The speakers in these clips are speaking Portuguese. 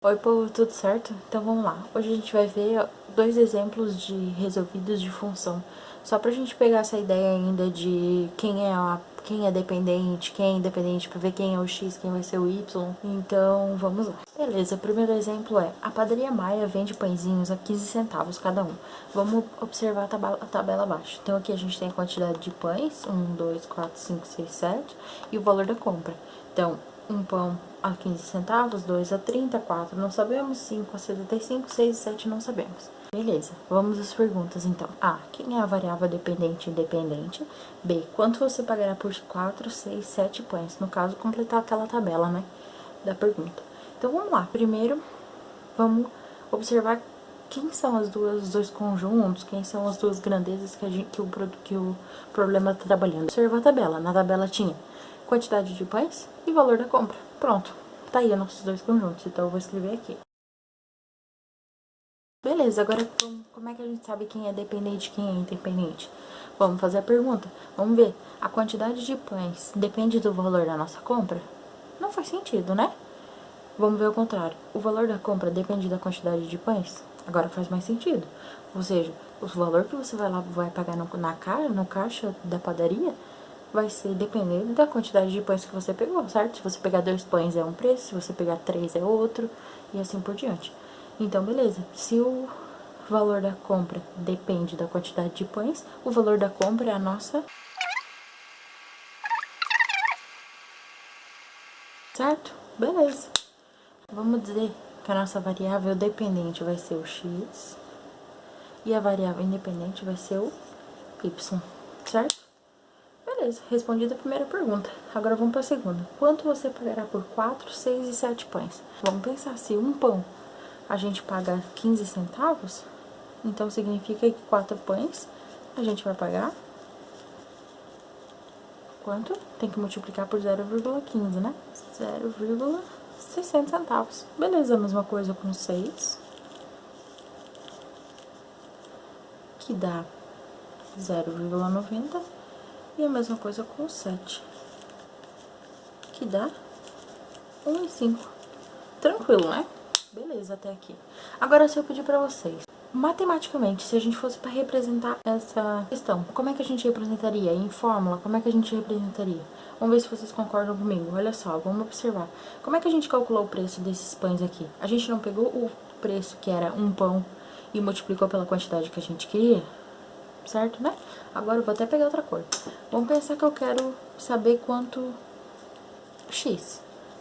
Oi, povo, tudo certo? Então vamos lá. Hoje a gente vai ver dois exemplos de resolvidos de função. Só pra gente pegar essa ideia ainda de quem é dependente, quem é independente, pra ver quem é o x, quem vai ser o y. Então vamos lá. Beleza, o primeiro exemplo é: a padaria Maia vende pãezinhos a 15 centavos cada um. Vamos observar a tabela abaixo. Então aqui a gente tem a quantidade de pães, 1, 2, 4, 5, 6, 7, e o valor da compra. Então, um pão a 15 centavos, 2 a 30, 4 não sabemos, 5 a 75, 6 e 7 não sabemos. Beleza, vamos às perguntas então. A. Quem é a variável dependente e independente? B. Quanto você pagará por 4, 6, 7 pães? No caso, completar aquela tabela, né, da pergunta. Então, vamos lá. Primeiro, vamos observar quem são os dois conjuntos, quem são as duas grandezas que o problema está trabalhando. Observar a tabela. Na tabela tinha quantidade de pães e valor da compra. Pronto, tá aí os nossos dois conjuntos, então eu vou escrever aqui. Beleza, agora como é que a gente sabe quem é dependente e quem é independente? Vamos fazer a pergunta. Vamos ver, a quantidade de pães depende do valor da nossa compra? Não faz sentido, né? Vamos ver o contrário. O valor da compra depende da quantidade de pães? Agora faz mais sentido. Ou seja, o valor que você vai pagar no caixa da padaria vai ser dependendo da quantidade de pães que você pegou, certo? Se você pegar 2 pães é um preço, se você pegar 3 é outro, e assim por diante. Então, beleza. Se o valor da compra depende da quantidade de pães, o valor da compra é a nossa... Certo? Beleza. Vamos dizer que a nossa variável dependente vai ser o x e a variável independente vai ser o y, certo? Beleza, respondida a primeira pergunta. Agora vamos para a segunda. Quanto você pagará por 4, 6 e 7 pães? Vamos pensar, se um pão a gente paga 15 centavos, então significa que 4 pães a gente vai pagar quanto? Tem que multiplicar por 0,15, né? 0,60 centavos. Beleza, a mesma coisa com 6, que dá 0,90, e a mesma coisa com 7, que dá 1,5. Tranquilo, né? Beleza, até aqui. Agora, se eu pedir pra vocês, matematicamente, se a gente fosse para representar essa questão, como é que a gente representaria? Em fórmula, como é que a gente representaria? Vamos ver se vocês concordam comigo. Olha só, vamos observar. Como é que a gente calculou o preço desses pães aqui? A gente não pegou o preço, que era um pão, e multiplicou pela quantidade que a gente queria? Certo, né? Agora eu vou até pegar outra cor. Vamos pensar que eu quero saber quanto x,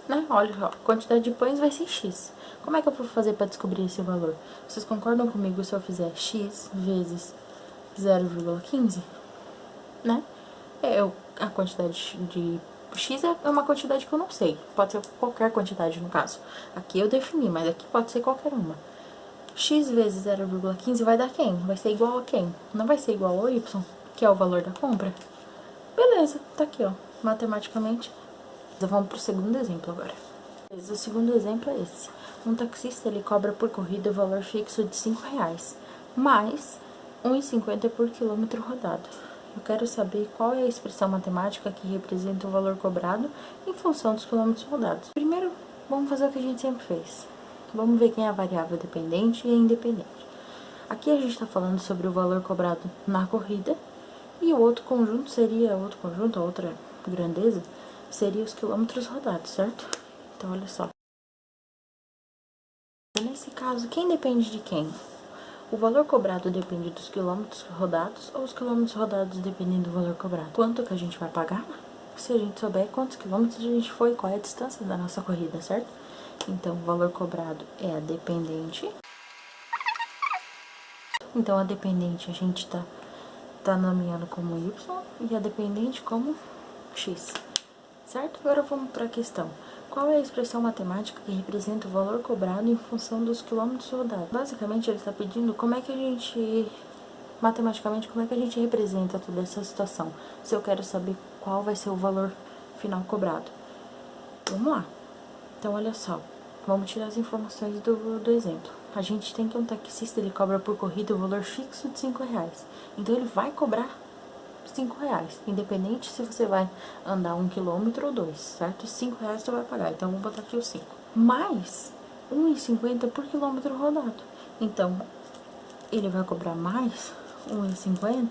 né? Olha só, a quantidade de pães vai ser x. Como é que eu vou fazer para descobrir esse valor? Vocês concordam comigo se eu fizer x vezes 0,15, né? A quantidade de x é uma quantidade que eu não sei. Pode ser qualquer quantidade no caso. Aqui eu defini, mas aqui pode ser qualquer uma. X vezes 0,15 vai dar quem? Vai ser igual a quem? Não vai ser igual ao y, que é o valor da compra? Beleza, tá aqui, ó. Matematicamente. Vamos pro segundo exemplo agora. O segundo exemplo é esse. Um taxista, ele cobra por corrida o valor fixo de R$5, mais 1,50 por quilômetro rodado. Eu quero saber qual é a expressão matemática que representa o valor cobrado em função dos quilômetros rodados. Primeiro, vamos fazer o que a gente sempre fez. Vamos ver quem é a variável dependente e a independente. Aqui a gente está falando sobre o valor cobrado na corrida, e o outro conjunto seria, a outra grandeza, seria os quilômetros rodados, certo? Então, olha só. Nesse caso, quem depende de quem? O valor cobrado depende dos quilômetros rodados ou os quilômetros rodados dependem do valor cobrado? Quanto que a gente vai pagar? Se a gente souber quantos quilômetros a gente foi, qual é a distância da nossa corrida, certo? Então, o valor cobrado é a dependente. Então, a dependente a gente tá nomeando como y e a dependente como x, certo? Agora vamos para a questão. Qual é a expressão matemática que representa o valor cobrado em função dos quilômetros rodados? Basicamente, ele está pedindo como é que a gente, matematicamente, como é que a gente representa toda essa situação. Se eu quero saber qual vai ser o valor final cobrado. Vamos lá. Então, olha só. Vamos tirar as informações do exemplo. A gente tem que um taxista, ele cobra por corrida o valor fixo de R$5. Então, ele vai cobrar R$5, independente se você vai andar 1 quilômetro ou 2, certo? R$5 você vai pagar, então vamos botar aqui o 5. Mas, 1,50 por quilômetro rodado. Então, ele vai cobrar mais 1,50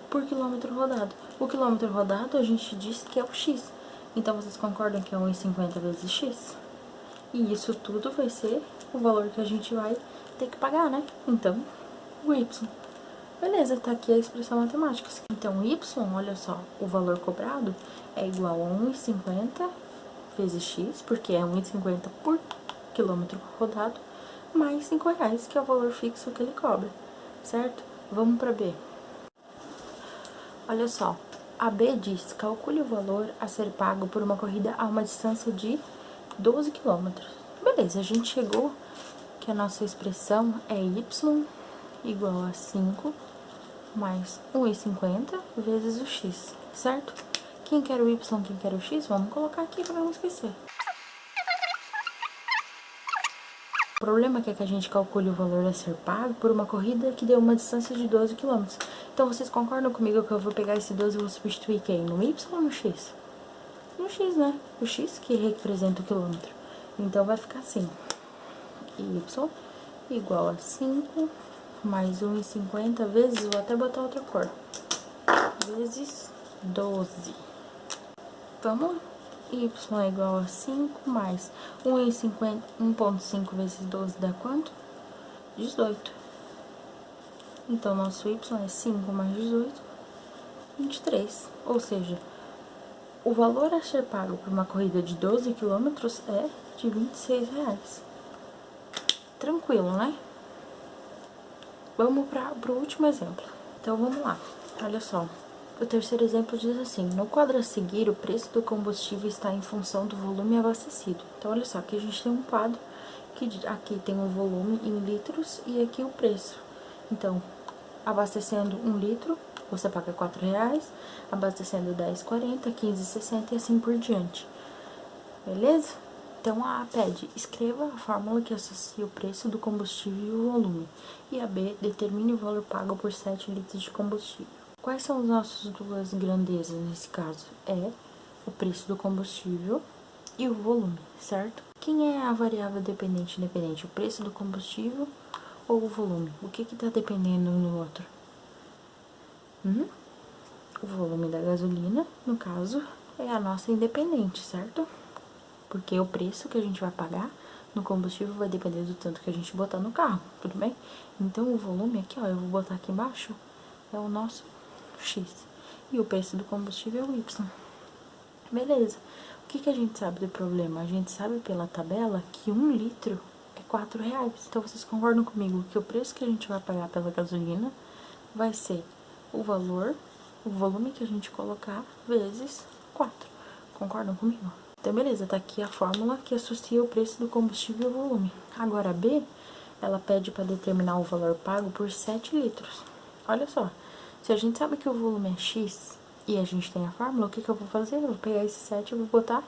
por quilômetro rodado. O quilômetro rodado a gente disse que é o X. Então, vocês concordam que é 1,50 vezes X? E isso tudo vai ser o valor que a gente vai ter que pagar, né? Então, o Y. Beleza, tá aqui a expressão matemática. Então, Y, olha só, o valor cobrado é igual a 1,50 vezes X, porque é 1,50 por quilômetro rodado, mais R$5, que é o valor fixo que ele cobra, certo? Vamos para B. Olha só, a B diz, calcule o valor a ser pago por uma corrida a uma distância de 12 quilômetros. Beleza, a gente chegou que a nossa expressão é Y igual a 5 mais 1,50 vezes o X, certo? Quem quer o Y, quem quer o X, vamos colocar aqui para não esquecer. O problema é que a gente calcule o valor a ser pago por uma corrida que deu uma distância de 12 km. Então, vocês concordam comigo que eu vou pegar esse 12 e vou substituir quem? No Y ou no X? No X, né? O X que representa o quilômetro. Então, vai ficar assim. Y igual a 5 mais 1,50 vezes, vou até botar outra cor, vezes 12. Vamos lá. Y é igual a 5 mais 1,5 vezes 12 dá quanto? 18. Então, nosso Y é 5 mais 18, 23. Ou seja, o valor a ser pago por uma corrida de 12 quilômetros é de R$26. Tranquilo, né? Vamos para o último exemplo. Então, vamos lá. Olha só. O terceiro exemplo diz assim: no quadro a seguir, o preço do combustível está em função do volume abastecido. Então, olha só, aqui a gente tem um quadro que aqui tem o volume em litros e aqui o preço. Então, abastecendo 1 litro, você paga R$4, abastecendo 10,40, 15,60 e assim por diante. Beleza? Então, a A pede, escreva a fórmula que associa o preço do combustível e o volume. E a B, determine o valor pago por 7 litros de combustível. Quais são as nossas duas grandezas nesse caso? É o preço do combustível e o volume, certo? Quem é a variável dependente e independente? O preço do combustível ou o volume? O que está dependendo um no outro? O volume da gasolina, no caso, é a nossa independente, certo? Porque o preço que a gente vai pagar no combustível vai depender do tanto que a gente botar no carro, tudo bem? Então, o volume aqui, ó, eu vou botar aqui embaixo, é o nosso X. E o preço do combustível é o Y. Beleza. O que a gente sabe do problema? A gente sabe pela tabela que 1 litro é R$4. Então, vocês concordam comigo que o preço que a gente vai pagar pela gasolina vai ser o valor, o volume que a gente colocar, vezes 4. Concordam comigo? Então, beleza, tá aqui a fórmula que associa o preço do combustível e o volume. Agora, a B, ela pede para determinar o valor pago por 7 litros. Olha só, se a gente sabe que o volume é X e a gente tem a fórmula, o que eu vou fazer? Eu vou pegar esse 7 e vou botar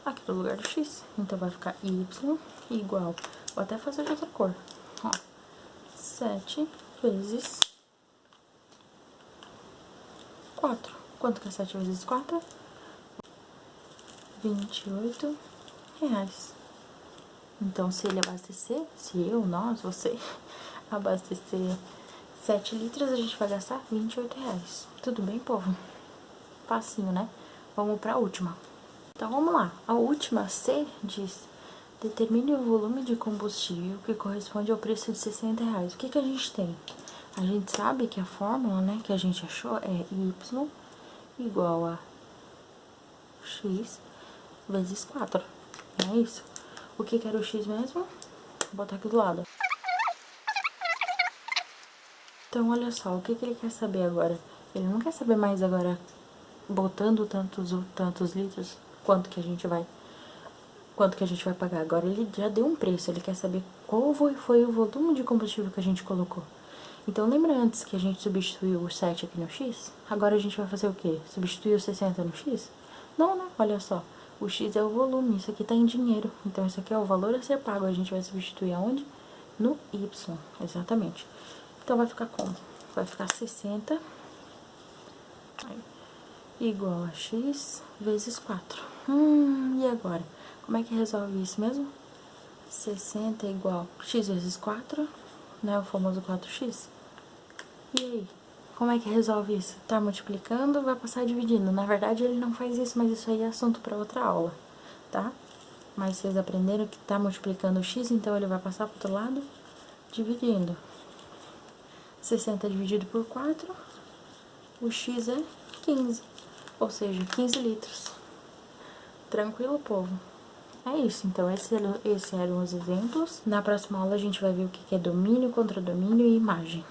aqui no lugar do X. Então, vai ficar Y igual, vou até fazer de outra cor, ó, 7 vezes 4. Quanto que é 7 vezes 4? R$28. Então, se ele abastecer, se eu, nós, você, abastecer 7 litros, a gente vai gastar R$28. Tudo bem, povo? Facinho, né? Vamos pra última. Então, vamos lá. A última, C, diz: determine o volume de combustível que corresponde ao preço de R$60. O que a gente tem? A gente sabe que a fórmula, né, que a gente achou é Y igual a X vezes 4. Não é isso? O que era o X mesmo? Vou botar aqui do lado. Então, olha só, o que ele quer saber agora? Ele não quer saber mais agora, botando tantos litros, quanto que a gente vai pagar. Agora, ele já deu um preço, ele quer saber qual foi o volume de combustível que a gente colocou. Então, lembra antes que a gente substituiu o 7 aqui no X? Agora, a gente vai fazer o quê? Substituir o 60 no X? Não, né? Olha só. O X é o volume, isso aqui tá em dinheiro. Então, isso aqui é o valor a ser pago. A gente vai substituir aonde? No Y, exatamente. Então, vai ficar como? Vai ficar 60 igual a X vezes 4. E agora? Como é que resolve isso mesmo? 60 é igual a x vezes 4, né? O famoso 4x. E aí? Como é que resolve isso? Tá multiplicando, vai passar dividindo. Na verdade, ele não faz isso, mas isso aí é assunto para outra aula, tá? Mas vocês aprenderam que tá multiplicando o x, então ele vai passar pro outro lado, dividindo. 60 dividido por 4, o x é 15, ou seja, 15 litros. Tranquilo, povo? É isso, então, esses eram os exemplos. Na próxima aula a gente vai ver o que é domínio, contra domínio e imagem.